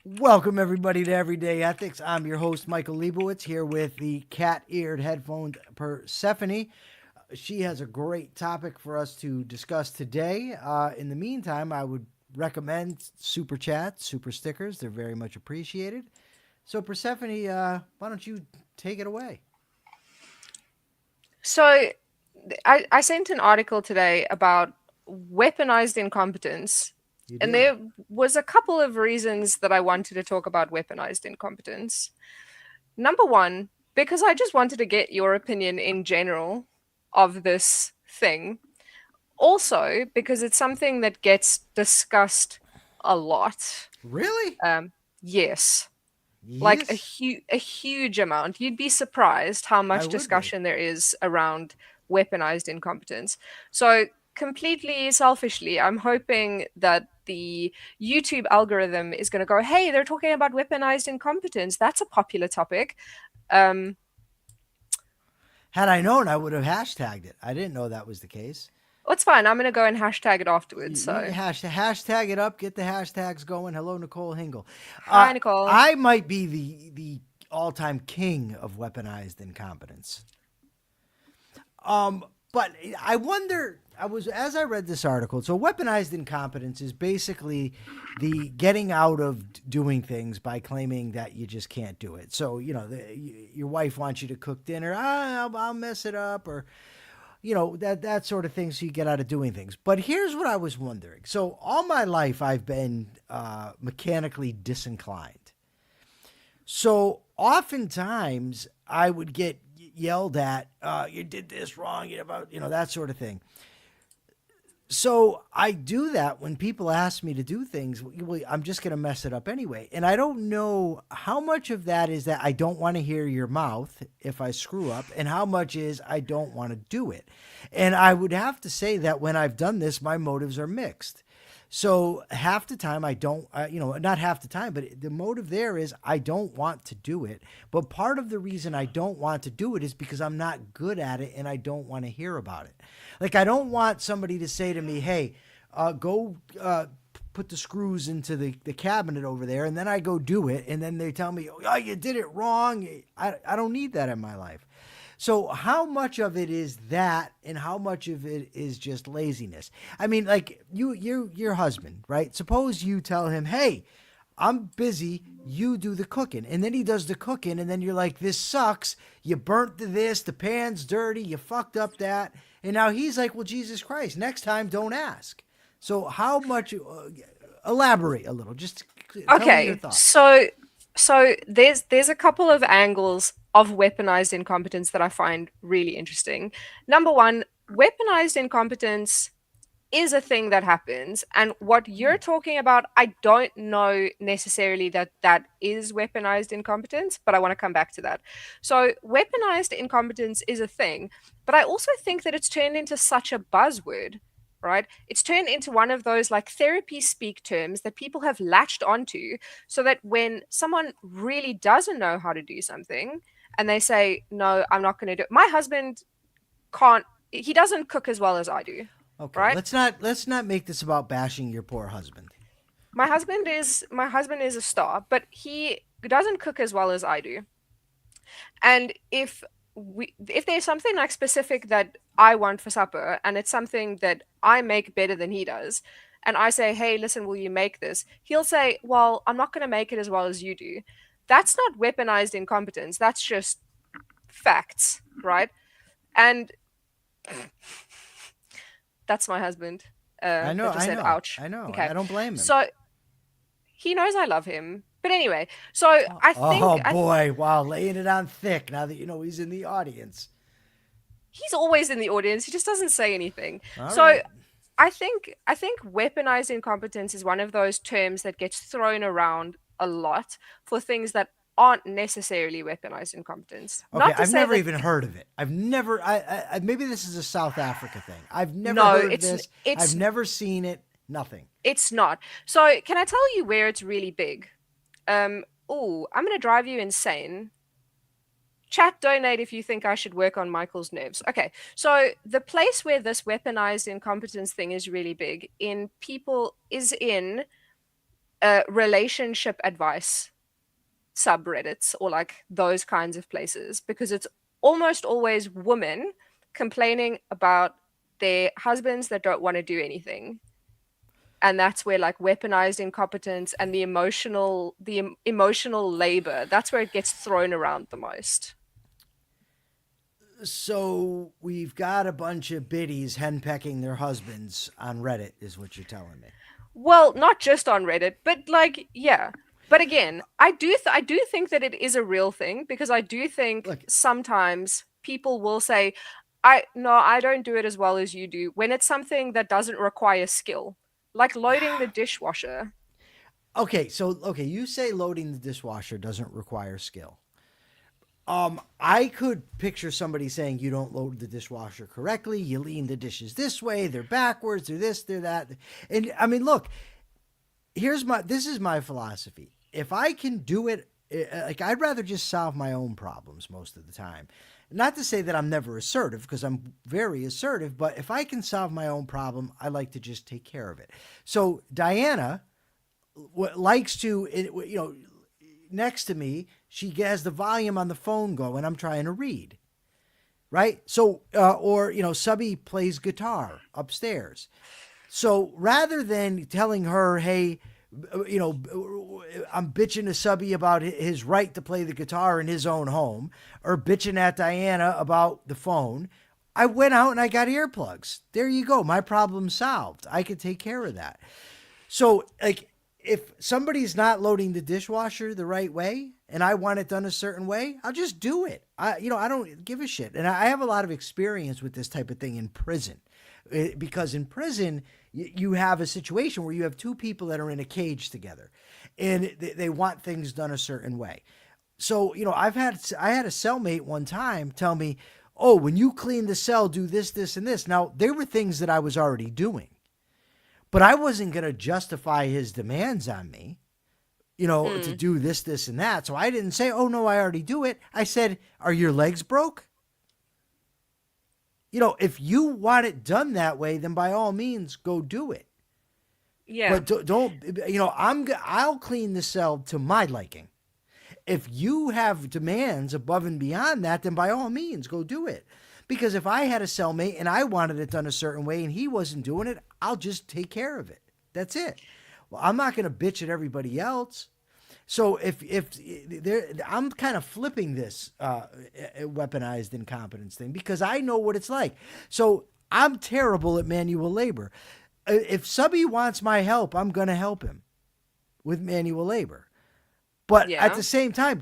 Welcome, everybody, to Everyday Ethics. I'm your host, Michael Liebowitz, here with the cat-eared headphoned Persephone. She has a great topic for us to discuss today. In the meantime, I would recommend super chats, super stickers. They're very much appreciated. So, Persephone, why don't you take it away? So I sent an article today about weaponized incompetence, You and did. there was a couple of reasons that I wanted to talk about weaponized incompetence. Number one, because I just wanted to get your opinion in general of this thing. Also, because it's something that gets discussed a lot. Really? Yes, like a Yes, huge amount. You'd be surprised how I much would be. discussion there is around weaponized incompetence. So, completely selfishly, I'm hoping that the YouTube algorithm is going to go, hey, they're talking about weaponized incompetence. That's a popular topic. Um, Had I known, I would have hashtagged it. I didn't know that was the case. it's fine. I'm going to go and hashtag it afterwards. You So, hashtag it up, get the hashtags going. Hello, Nicole Hingle. hi, Nicole. I might be the all time king of weaponized incompetence. But I wonder. I was as I read this article. So weaponized incompetence is basically the getting out of doing things by claiming that you just can't do it. So your wife wants you to cook dinner. I'll mess it up, or that sort of thing, so you get out of doing things. But here's what I was wondering. So all my life I've been mechanically disinclined, so oftentimes I would get yelled at, you did this wrong, that sort of thing. So I do that when people ask me to do things. Well, I'm just going to mess it up anyway. And I don't know how much of that is that I don't want to hear your mouth if I screw up, and how much is I don't want to do it. And I would have to say that when I've done this, my motives are mixed. So half the time I don't, not half the time, but the motive there is I don't want to do it. But part of the reason I don't want to do it is because I'm not good at it and I don't want to hear about it. Like, I don't want somebody to say to me, hey, go put the screws into the cabinet over there, and then I go do it, and then they tell me, oh, you did it wrong. I don't need that in my life. So how much of it is that, and how much of it is just laziness? I mean, like your husband, right? Suppose you tell him, "Hey, I'm busy. You do the cooking," and then he does the cooking, and then you're like, "This sucks. You burnt this. The pan's dirty. You fucked up that." And now he's like, "Well, Jesus Christ, next time don't ask." So how much? Elaborate a little. Just tell me your Okay, thoughts. so there's a couple of angles of weaponized incompetence that I find really interesting. Number one, weaponized incompetence is a thing that happens, and what you're talking about, I don't know necessarily that that is weaponized incompetence, but I want to come back to that. So weaponized incompetence is a thing, but I also think that it's turned into such a buzzword, right? It's turned into one of those like therapy speak terms that people have latched onto, so that when someone really doesn't know how to do something and they say, no, I'm not going to do it. My husband can't, he doesn't cook as well as I do, Okay, right? let's not make this about bashing your poor husband. My husband is a star, but he doesn't cook as well as I do. And if there's something like specific that I want for supper and it's something that I make better than he does, and I say, "Hey, listen, will you make this?" He'll say, "Well, I'm not going to make it as well as you do." That's not weaponized incompetence. That's just facts, right? And that's my husband. I know, That just I said, know, "Ouch." I know. Okay, I don't blame him. so he knows I love him. But anyway, so I think Oh boy, wow, laying it on thick now that you know he's in the audience. he's always in the audience. He just doesn't say anything. All So right. I think weaponized incompetence is one of those terms that gets thrown around a lot for things that aren't necessarily weaponized incompetence. Okay, Not to I've say never that even heard of it. I've never maybe this is a South Africa thing. I've never no, heard of it's this. I've it's never seen it. Nothing. it's not. So can I tell you where it's really big? Oh, I'm gonna drive you insane. Chat donate if you think I should work on Michael's nerves. Okay, so the place where this weaponized incompetence thing is really big in people is in relationship advice subreddits or like those kinds of places, because it's almost always women complaining about their husbands that don't want to do anything. And that's where like weaponized incompetence and the emotional labor, that's where it gets thrown around the most. So we've got a bunch of biddies henpecking their husbands on Reddit, is what you're telling me. Well, not just on Reddit, but like, yeah. But again, I do think that it is a real thing, because I do think Look, sometimes people will say, "I no, I don't do it as well as you do," when it's something that doesn't require skill, like loading the dishwasher. okay, you say loading the dishwasher doesn't require skill. I could picture somebody saying you don't load the dishwasher correctly. You lean the dishes this way, they're backwards, they're this, they're that. And I mean, look, this is my philosophy. If I can do it, like I'd rather just solve my own problems most of the time. Not to say that I'm never assertive, because I'm very assertive, but if I can solve my own problem, I like to just take care of it. So Diana likes to, next to me, she has the volume on the phone going. I'm trying to read, right? So, Subby plays guitar upstairs. So rather than telling her, hey, I'm bitching to Subby about his right to play the guitar in his own home, or bitching at Diana about the phone, I went out and I got earplugs. There you go. My problem's solved. I can take care of that. So, like, if somebody's not loading the dishwasher the right way and I want it done a certain way, I'll just do it. I don't give a shit. And I have a lot of experience with this type of thing in prison, because in prison, you have a situation where you have two people that are in a cage together and they want things done a certain way. So, I had a cellmate one time tell me, oh, when you clean the cell, do this, this, and this. Now, there were things that I was already doing, but I wasn't going to justify his demands on me, to Mm. do this, this, and that. So I didn't say, oh, no, I already do it. I said, are your legs broke? If you want it done that way, then by all means, go do it. Yeah. But don't, I'll clean the cell to my liking. If you have demands above and beyond that, then by all means, go do it. Because if I had a cellmate and I wanted it done a certain way and he wasn't doing it, I'll just take care of it. That's it. Well, I'm not going to bitch at everybody else. So if there, I'm kind of flipping this weaponized incompetence thing, because I know what it's like. So I'm terrible at manual labor. If Subby wants my help, I'm going to help him with manual labor. But at Yeah. the same time,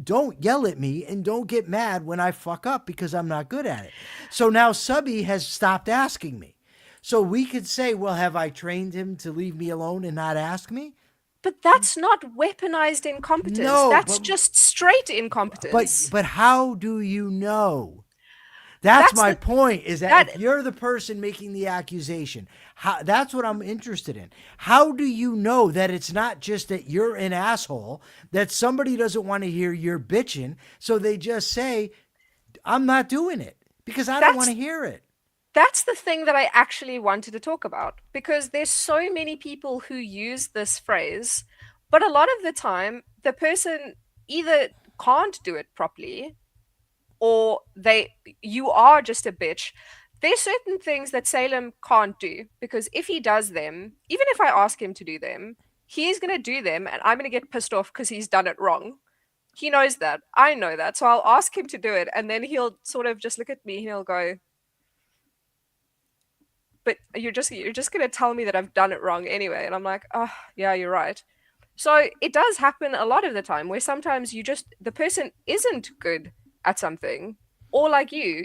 don't yell at me and don't get mad when I fuck up because I'm not good at it. So now Subby has stopped asking me. So we could say, well, have I trained him to leave me alone and not ask me? But that's not weaponized incompetence. No, That's just straight incompetence. but how do you know? That's That's my the point, is that that if you're the person making the accusation, that's what I'm interested in. How do you know that it's not just that you're an asshole, that somebody doesn't want to hear your bitching, so they just say, I'm not doing it because I don't want that's to hear it. that's the thing that I actually wanted to talk about, because there's so many people who use this phrase, but a lot of the time the person either can't do it properly, or you are just a bitch. There's certain things that Salem can't do, because if he does them, even if I ask him to do them, he's going to do them and I'm going to get pissed off because he's done it wrong. He knows that. I know that. So I'll ask him to do it, and then he'll sort of just look at me and he'll go, "But you're just going to tell me that I've done it wrong anyway." And I'm like, "Oh, yeah, you're right." So it does happen a lot of the time where sometimes the person isn't good at something, or like your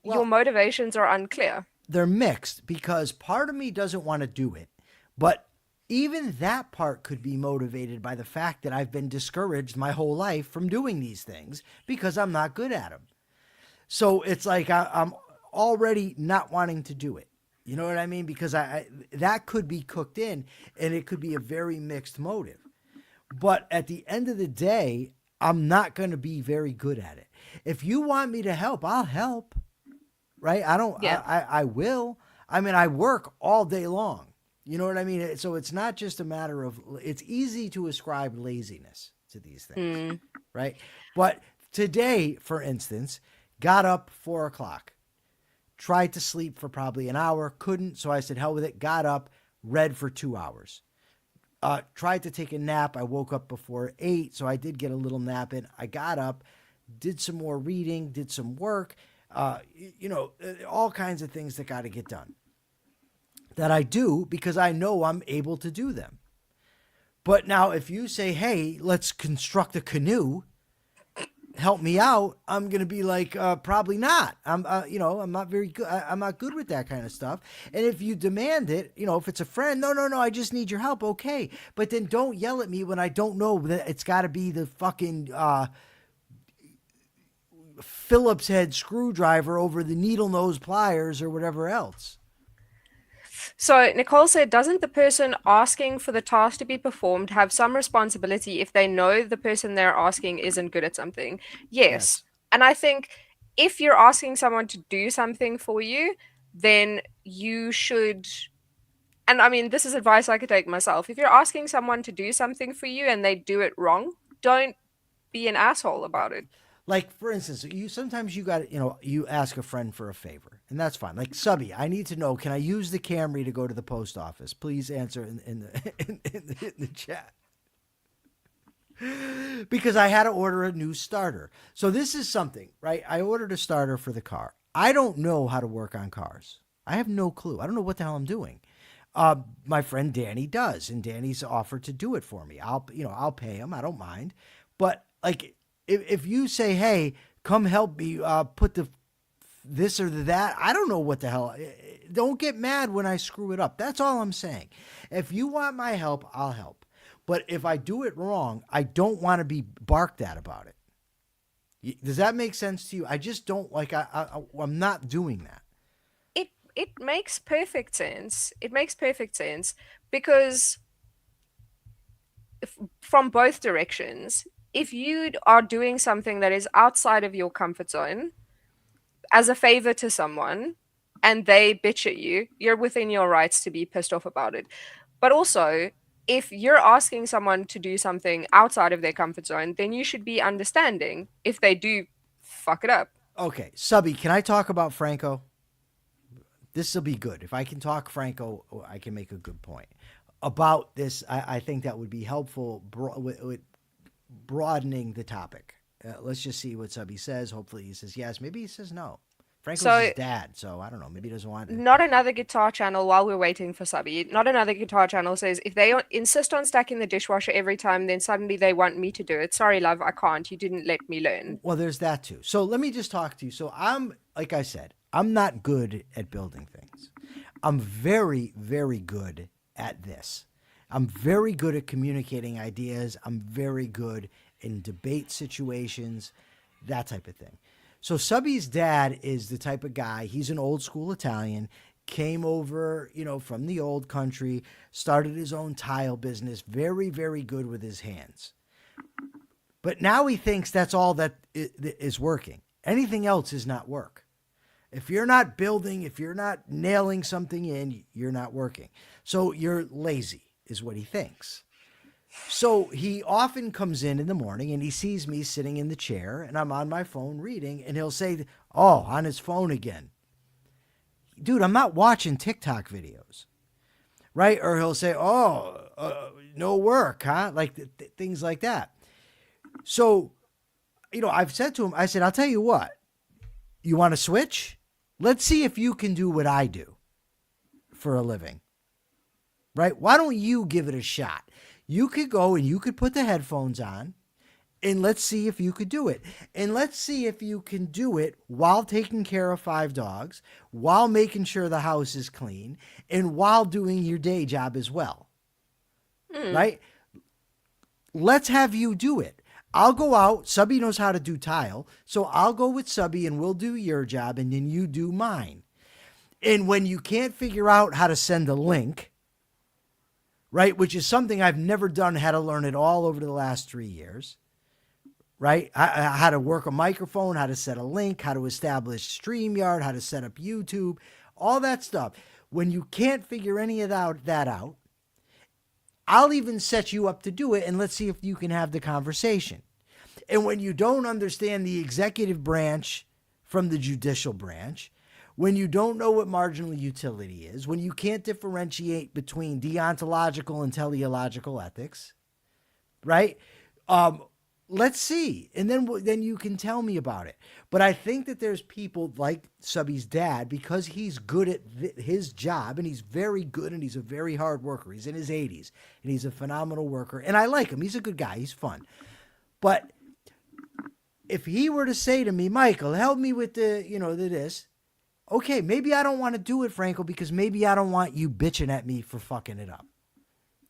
Well, motivations are unclear. they're mixed because part of me doesn't want to do it, but even that part could be motivated by the fact that I've been discouraged my whole life from doing these things because I'm not good at them. So it's like I'm already not wanting to do it. You know what I mean? Because I that could be cooked in, and it could be a very mixed motive. But at the end of the day, I'm not going to be very good at it. If you want me to help, I'll help. Right? I don't. Yeah. I will. I mean, I work all day long. You know what I mean? So it's not just a matter of, it's easy to ascribe laziness to these things, Mm. right? But today, for instance, got up 4 o'clock, tried to sleep for probably an hour, couldn't. So I said, hell with it. Got up, read for 2 hours. Tried to take a nap. I woke up before 8, so I did get a little nap in. I got up, did some more reading, did some work, all kinds of things that got to get done that I do because I know I'm able to do them. But now if you say, hey, let's construct a canoe, help me out, I'm going to be like, probably not. I'm not very good. I'm not good with that kind of stuff. And if you demand it, if it's a friend, no, I just need your help. Okay. But then don't yell at me when I don't know that it's got to be the fucking, Phillips head screwdriver over the needle nose pliers or whatever else. So Nicole said, doesn't the person asking for the task to be performed have some responsibility if they know the person they're asking isn't good at something? Yes. Yes. And I think if you're asking someone to do something for you, then you should, and I mean, this is advice I could take myself. If you're asking someone to do something for you and they do it wrong, don't be an asshole about it. Like for instance, sometimes you got you ask a friend for a favor, and that's fine. Like Subby, I need to know, can I use the Camry to go to the post office? Please answer in the in the chat. Because I had to order a new starter. So this is something, right? I ordered a starter for the car. I don't know how to work on cars. I have no clue. I don't know what the hell I'm doing. My friend Danny does, and Danny's offered to do it for me. I'll pay him. I don't mind. But like, if you say, hey, come help me put this or that, I don't know what the hell. Don't get mad when I screw it up. That's all I'm saying. If you want my help, I'll help. But if I do it wrong, I don't want to be barked at about it. Does that make sense to you? I just don't like. I'm not doing that. It makes perfect sense. It makes perfect sense because from both directions, if you are doing something that is outside of your comfort zone as a favor to someone and they bitch at you, you're within your rights to be pissed off about it. But also, if you're asking someone to do something outside of their comfort zone, then you should be understanding if they do fuck it up. Okay, Subby, can I talk about Franco? This will be good. If I can talk Franco, I can make a good point about this. I think that would be helpful with broadening the topic. Let's just see what Subby says. Hopefully he says yes. Maybe he says no. Franco's his dad, so I don't know. Maybe he doesn't want it. Not another guitar channel while we're waiting for Subby. Not another guitar channel says if they insist on stacking the dishwasher every time, then suddenly they want me to do it. Sorry, love, I can't. You didn't let me learn. Well, there's that too. So let me just talk to you. So like I said, I'm not good at building things. I'm very, very good at this. I'm very good at communicating ideas. I'm very good in debate situations, that type of thing. So Subby's dad is the type of guy, he's an old school Italian, came over, from the old country, started his own tile business, very, very good with his hands. But now he thinks that's all that is working. Anything else is not work. If you're not building, if you're not nailing something in, you're not working. So you're lazy, is what he thinks. So he often comes in the morning and he sees me sitting in the chair and I'm on my phone reading and he'll say, oh, on his phone again. Dude, I'm not watching TikTok videos, right? Or he'll say, no work, huh? Like things like that. So, I've said to him, I said, I'll tell you what, you want to switch? Let's see if you can do what I do for a living, right? Why don't you give it a shot? You could go and you could put the headphones on and let's see if you could do it. And let's see if you can do it while taking care of 5 dogs, while making sure the house is clean, and while doing your day job as well, right? Let's have you do it. I'll go out. Subby knows how to do tile. So I'll go with Subby and we'll do your job and then you do mine. And when you can't figure out how to send a link, right, which is something I've never done, had to learn it all over the last 3 years, right? How to work a microphone, how to set a link, how to establish StreamYard, how to set up YouTube, all that stuff. When you can't figure any of that out, I'll even set you up to do it, and let's see if you can have the conversation. And when you don't understand the executive branch from the judicial branch, when you don't know what marginal utility is, when you can't differentiate between deontological and teleological ethics, right? Let's see, and then you can tell me about it. But I think that there's people like Subby's dad, because he's good at his job, and he's very good, and he's a very hard worker. He's in his 80s, and he's a phenomenal worker, and I like him. He's a good guy. He's fun. But if he were to say to me, Michael, help me with this, okay, maybe I don't want to do it, Franco, because maybe I don't want you bitching at me for fucking it up.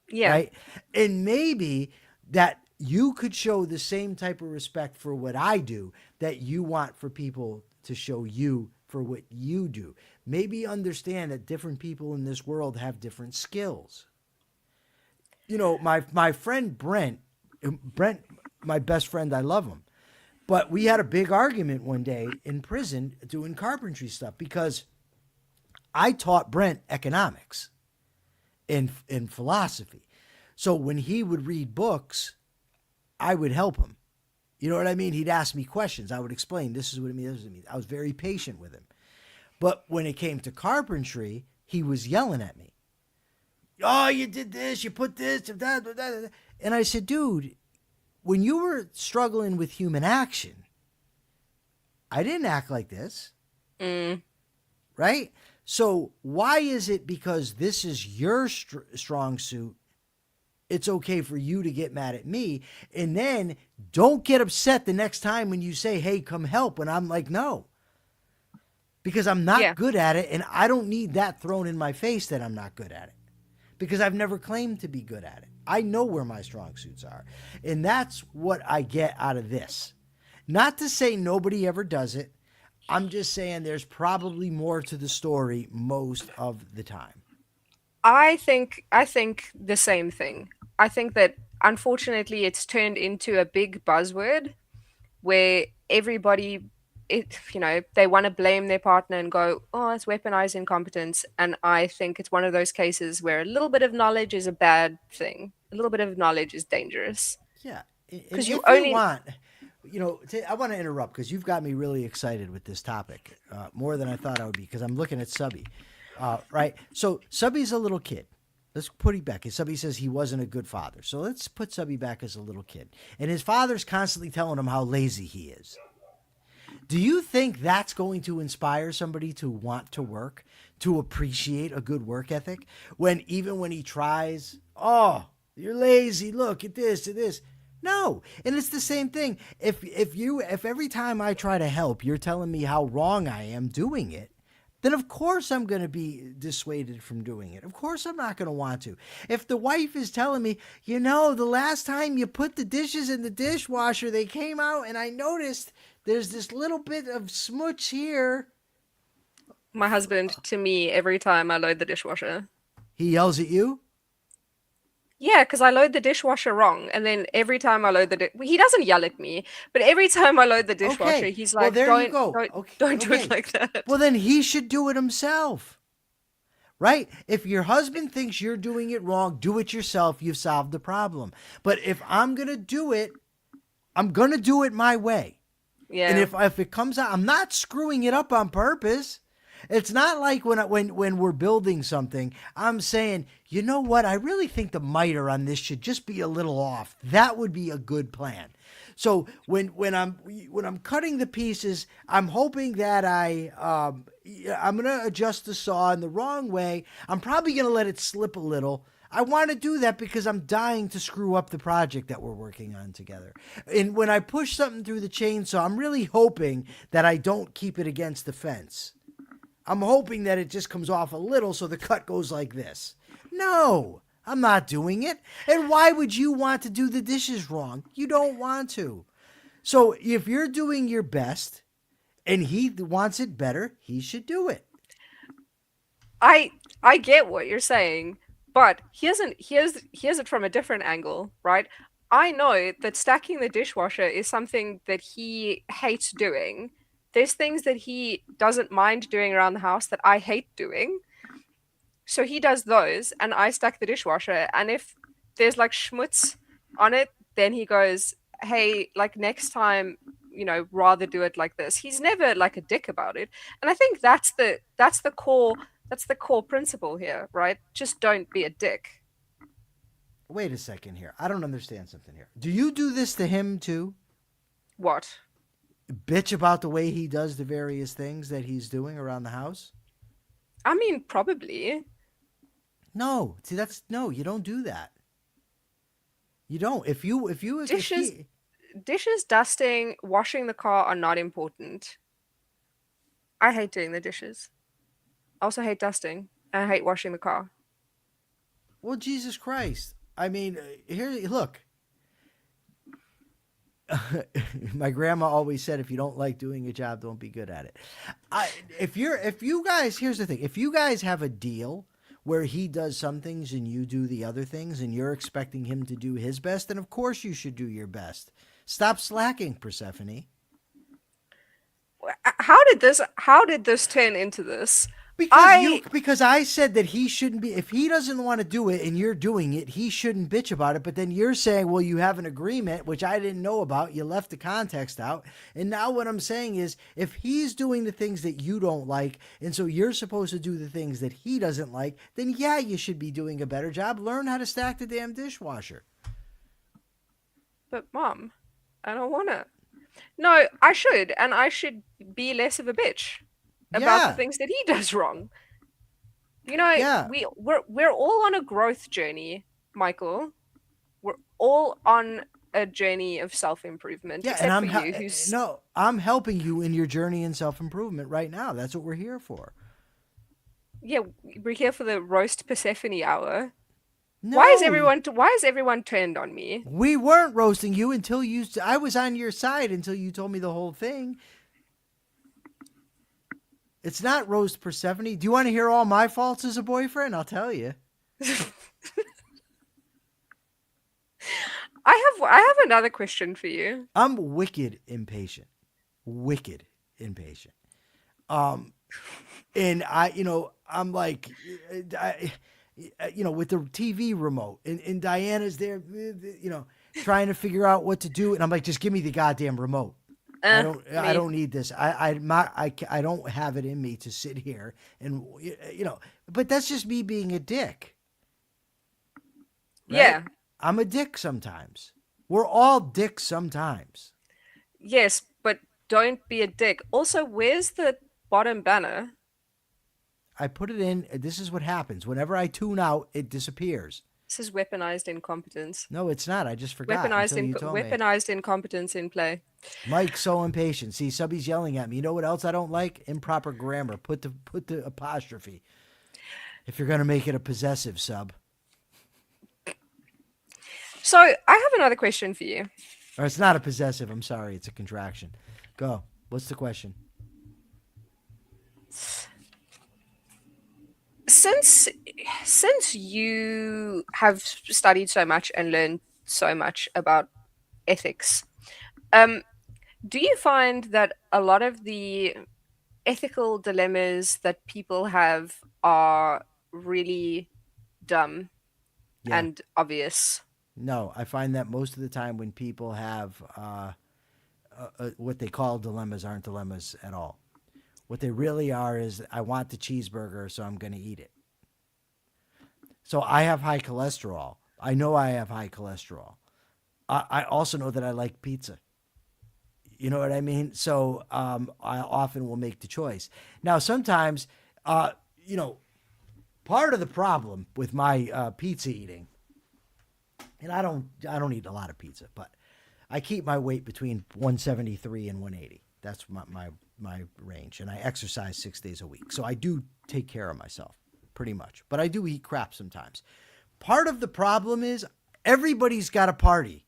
Yeah. Right? And maybe that you could show the same type of respect for what I do that you want for people to show you for what you do. Maybe understand that different people in this world have different skills. My friend Brent, my best friend, I love him. But we had a big argument one day in prison doing carpentry stuff because I taught Brent economics and philosophy. So when he would read books, I would help him. You know what I mean? He'd ask me questions. I would explain, this is what it means, this is what it means. I was very patient with him. But when it came to carpentry, he was yelling at me. Oh, you did this, you put this, that. And I said, dude, when you were struggling with human action, I didn't act like this. Right? So why is it because this is your strong suit, it's okay for you to get mad at me? And then don't get upset the next time when you say, hey, come help. And I'm like, no. Because I'm not good at it, and I don't need that thrown in my face that I'm not good at it. Because I've never claimed to be good at it. I know where my strong suits are. And that's what I get out of this. Not to say nobody ever does it. I'm just saying there's probably more to the story most of the time. I think the same thing. I think that unfortunately it's turned into a big buzzword where everybody they want to blame their partner and go, oh, it's weaponized incompetence. And I think it's one of those cases where a little bit of knowledge is a bad thing. A little bit of knowledge is dangerous. Yeah. And because if you want, I want to interrupt because you've got me really excited with this topic, more than I thought I would be, because I'm looking at Subby. Right? So Subby's a little kid. Let's put him back. Subby says he wasn't a good father. So let's put Subby back as a little kid. And his father's constantly telling him how lazy he is. Do you think that's going to inspire somebody to want to work, to appreciate a good work ethic? Even when he tries, oh, you're lazy, look at this and this. No. And it's the same thing. If every time I try to help, you're telling me how wrong I am doing it, then of course I'm going to be dissuaded from doing it. Of course I'm not going to want to. If the wife is telling me, the last time you put the dishes in the dishwasher, they came out and I noticed there's this little bit of smudge here. My husband, to me, every time I load the dishwasher. He yells at you? Yeah, because I load the dishwasher wrong. And then every time I load he doesn't yell at me, but every time I load the dishwasher, he's like, don't do it like that. Well, then he should do it himself. Right? If your husband thinks you're doing it wrong, do it yourself. You've solved the problem. But if I'm going to do it, I'm going to do it my way. Yeah. And if it comes out, I'm not screwing it up on purpose. It's not like when we're building something, I'm saying, you know what? I really think the miter on this should just be a little off. That would be a good plan. So when I'm cutting the pieces, I'm hoping that I'm going to adjust the saw in the wrong way. I'm probably going to let it slip a little. I want to do that because I'm dying to screw up the project that we're working on together. And when I push something through the chainsaw, I'm really hoping that I don't keep it against the fence. I'm hoping that it just comes off a little so the cut goes like this. No, I'm not doing it. And why would you want to do the dishes wrong? You don't want to. So if you're doing your best and he wants it better, he should do it. I get what you're saying, but here's it from a different angle, right? I know that stacking the dishwasher is something that he hates doing. There's things that he doesn't mind doing around the house that I hate doing. So he does those, and I stack the dishwasher. And if there's like schmutz on it, then he goes, "Hey, like next time, rather do it like this." He's never like a dick about it, and I think that's the core principle here, right? Just don't be a dick. Wait a second here. I don't understand something here. Do you do this to him too? What? Bitch about the way he does the various things that he's doing around the house? I mean, probably. No. See, no, you don't do that. You don't. If Dishes, he, dishes, dusting, washing the car are not important. I hate doing the dishes. I also hate dusting. I hate washing the car. well, Jesus Christ. I mean, here, look. My grandma always said, if you don't like doing a job, don't be good at it. If you guys, here's the thing. If you guys have a deal where he does some things and you do the other things and you're expecting him to do his best, then of course you should do your best. Stop slacking, Persephone. How did this turn into this? Because I said that he shouldn't be, if he doesn't want to do it and you're doing it, he shouldn't bitch about it. But then you're saying, well, you have an agreement, which I didn't know about. You left the context out. And now what I'm saying is, if he's doing the things that you don't like, and so you're supposed to do the things that he doesn't like, then yeah, you should be doing a better job. Learn how to stack the damn dishwasher. But mom, I don't wanna. No, I should, and I should be less of a bitch about the Yeah. things that he does wrong. Yeah. We're all on a growth journey, Michael. We're all on a journey of self-improvement, Yeah. And except for you, who's no, I'm helping you in your journey in self-improvement right now. That's what we're here for. yeah, we're here for the roast Persephone hour. No. Why is everyone turned on me? We weren't roasting you until I was on your side until you told me the whole thing. It's not roast Persephone. Do you want to hear all my faults as a boyfriend? I'll tell you. I have another question for you. I'm wicked impatient. Wicked impatient. And I'm like, with the TV remote and Diana's there, trying to figure out what to do. And I'm like, just give me the goddamn remote. I don't need this. I don't have it in me to sit here and, but that's just me being a dick. Right? Yeah. I'm a dick sometimes. We're all dicks sometimes. Yes, but don't be a dick. Also, where's the bottom banner? I put it in. This is what happens. Whenever I tune out, it disappears. This is weaponized incompetence. No, it's not. I just forgot until you told me. Weaponized incompetence in play. Mike's so impatient. See, subby's yelling at me. You know what else I don't like? Improper grammar. Put the apostrophe. If you're gonna make it a possessive, sub. So I have another question for you. Or it's not a possessive. I'm sorry. It's a contraction. Go. What's the question? Since you have studied so much and learned so much about ethics, do you find that a lot of the ethical dilemmas that people have are really dumb Yeah. and obvious? No, I find that most of the time when people have what they call dilemmas aren't dilemmas at all. What they really are is, I want the cheeseburger, so I'm going to eat it. So I have high cholesterol. I know I have high cholesterol. I also know that I like pizza. You know what I mean? So I often will make the choice. Now, sometimes, part of the problem with my pizza eating, and I don't eat a lot of pizza, but I keep my weight between 173 and 180. That's my range, and I exercise 6 days a week. So I do take care of myself pretty much, but I do eat crap sometimes. Part of the problem is everybody's got a party.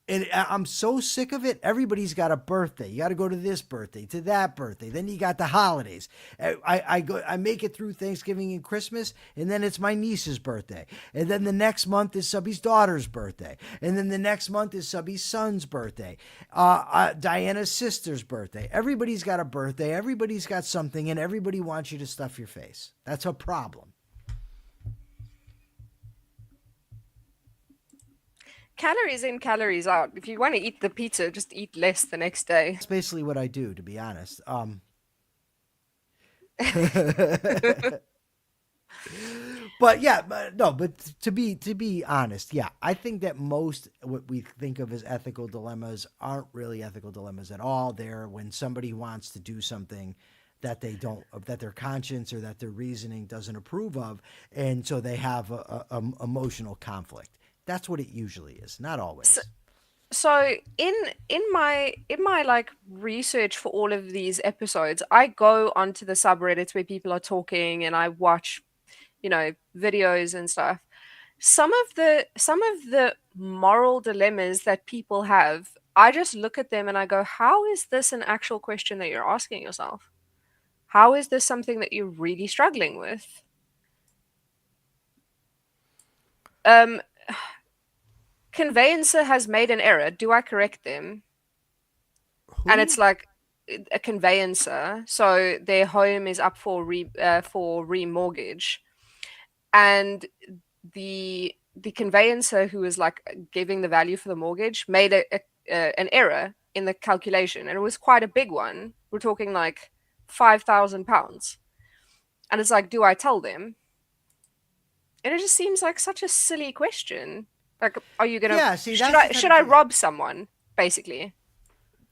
And I'm so sick of it. Everybody's got a birthday. You got to go to this birthday, to that birthday. Then you got the holidays. I make it through Thanksgiving and Christmas, and then it's my niece's birthday. And then the next month is Subby's daughter's birthday. And then the next month is Subby's son's birthday. Diana's sister's birthday. Everybody's got a birthday. Everybody's got something, and everybody wants you to stuff your face. That's a problem. calories in, calories out. If you want to eat the pizza, just eat less the next day. That's basically what I do, to be honest. But yeah, but no, but to be honest, yeah, I think that most what we think of as ethical dilemmas aren't really ethical dilemmas at all. They're when somebody wants to do something that they don't, that their conscience or that their reasoning doesn't approve of, and so they have a emotional conflict. That's what it usually is, not So, always. so in my like research for all of these episodes, I go onto the subreddits where people are talking and I watch, videos and stuff. Some of the moral dilemmas that people have, I just look at them and I go, how is this an actual question that you're asking yourself? How is this something that you're really struggling with? Um, Conveyancer has made an error. Do I correct them? And it's Who? like a conveyancer, so their home is up for remortgage, and the conveyancer who was like giving the value for the mortgage made an error in the calculation, and it was quite a big one. We're talking like £5,000, and it's like, do I tell them? And it just seems like such a silly question. Like, are you gonna Yeah, see, should that's I the type should of I thing. rob someone? Basically,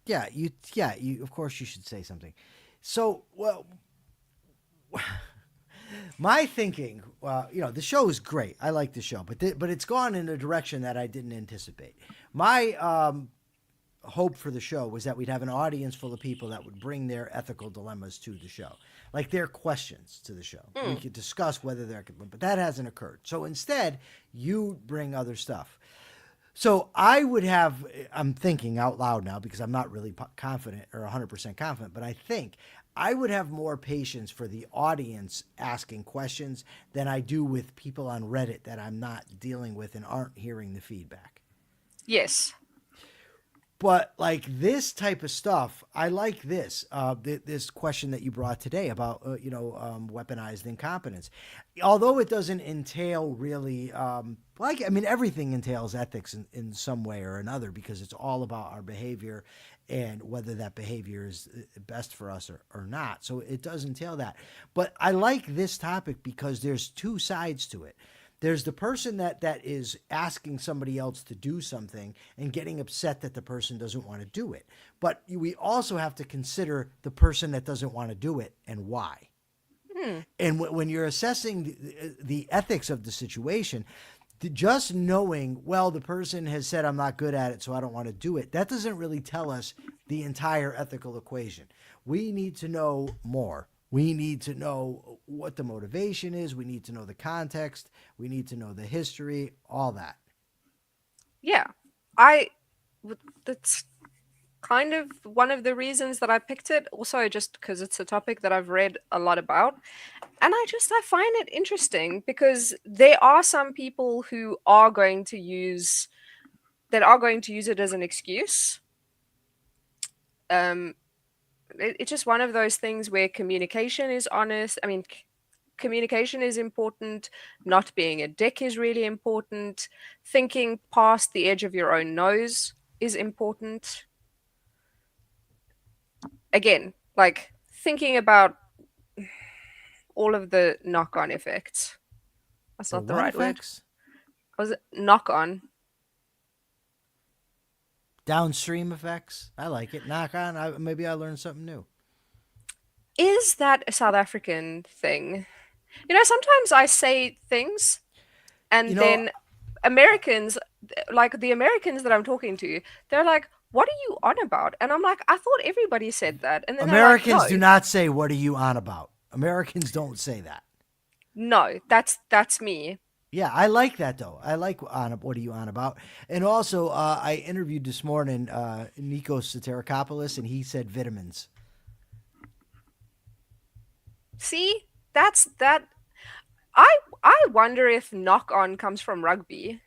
Yeah, of course you should say something. So, well, my thinking, the show is great. I like the show, but it's gone in a direction that I didn't anticipate. My hope for the show was that we'd have an audience full of people that would bring their ethical dilemmas to the show, like their questions to the show. We mm, could discuss whether they're, but that hasn't occurred. So instead, you bring other stuff. So I would have, I'm thinking out loud now because I'm not really confident or 100% confident, but I think I would have more patience for the audience asking questions than I do with people on Reddit that I'm not dealing with and aren't hearing the feedback. yes. But like this type of stuff, I like this. This question that you brought today about weaponized incompetence, although it doesn't entail really I mean everything entails ethics in some way or another because it's all about our behavior and whether that behavior is best for us or not. So it does entail that. But I like this topic because there's two sides to it. There's the person that is asking somebody else to do something and getting upset that the person doesn't want to do it. But we also have to consider the person that doesn't want to do it and why. Hmm. And when you're assessing the ethics of the situation, just knowing, well, the person has said, I'm not good at it, so I don't want to do it, that doesn't really tell us the entire ethical equation. We need to know more. We need to know what the motivation is. We need to know the context. We need to know the history, all that. Yeah. That's kind of one of the reasons that I picked it. Also, just because it's a topic that I've read a lot about. And I find it interesting because there are some people who are going to use it as an excuse. Um, it's just one of those things where communication is honest. I mean, communication is important. Not being a dick is really important. Thinking past the edge of your own nose is important. Again, like thinking about all of the knock on effects. That's The not the what right word. effects? Was it knock on? Downstream effects. I like it. Knock on. Maybe I learned something new. Is that a South African thing? Sometimes I say things You and know, then Americans, like the Americans that I'm talking to, they're like, "What are you on about?" And I'm like, "I thought everybody said that." And then they're like, Americans "No, do not say, what are you on about? Americans don't say that. no, that's me." Yeah, I like that though. I like what are you on about? And also, I interviewed this morning Nikos Soterakopoulos, and he said vitamins. See, that's that. I wonder if knock on comes from rugby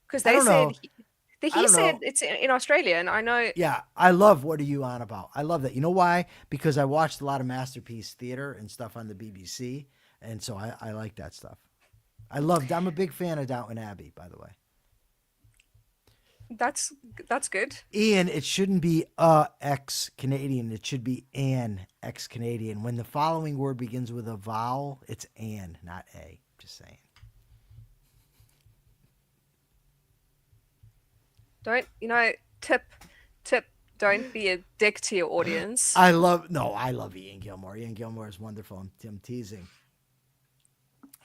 because I they don't said know. I he don't said know. it's in Australia, and I know. Yeah, I love what are you on about? I love that. You know why? Because I watched a lot of masterpiece theater and stuff on the BBC, and so I like that stuff. I'm a big fan of Downton Abbey, by the way. That's good. Ian, it shouldn't be a ex-Canadian. It should be an ex-Canadian. When the following word begins with a vowel, it's an, not a. Just saying. Don't, tip, don't be a dick to your audience. I love Ian Gilmore. Ian Gilmore is wonderful. I'm teasing.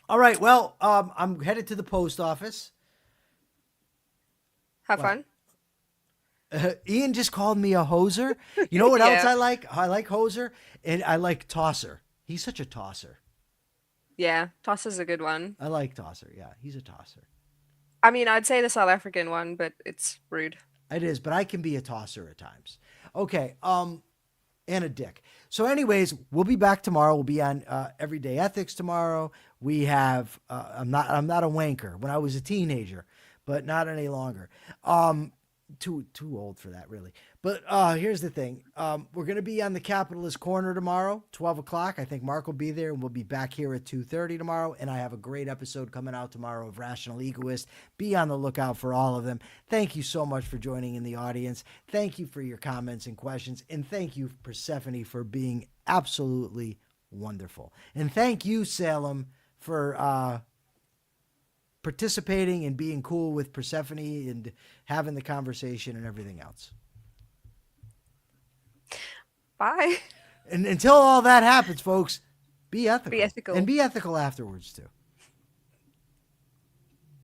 All right, well, I'm headed to the post office. Have What? fun. Ian just called me a hoser. You know what else Yeah. I like? I like hoser, and I like tosser. He's such a tosser. Yeah, toss is a good one. I like tosser. Yeah, he's a tosser. I mean, I'd say the South African one, but it's rude. It is, but I can be a tosser at times. Okay, and a dick. So, anyways, we'll be back tomorrow. We'll be on Everyday Ethics tomorrow. We have I'm not a wanker when I was a teenager, but not any longer. Too old for that, really. But here's the thing: we're going to be on the Capitalist Corner tomorrow, 12 o'clock. I think Mark will be there, and we'll be back here at 2:30 tomorrow. And I have a great episode coming out tomorrow of Rational Egoist. Be on the lookout for all of them. Thank you so much for joining in the audience. Thank you for your comments and questions, and thank you, Persephone, for being absolutely wonderful. And thank you, Salem, for participating and being cool with Persephone and having the conversation and everything else. Bye. And until all that happens, folks, be ethical. Be ethical. And be ethical afterwards, too.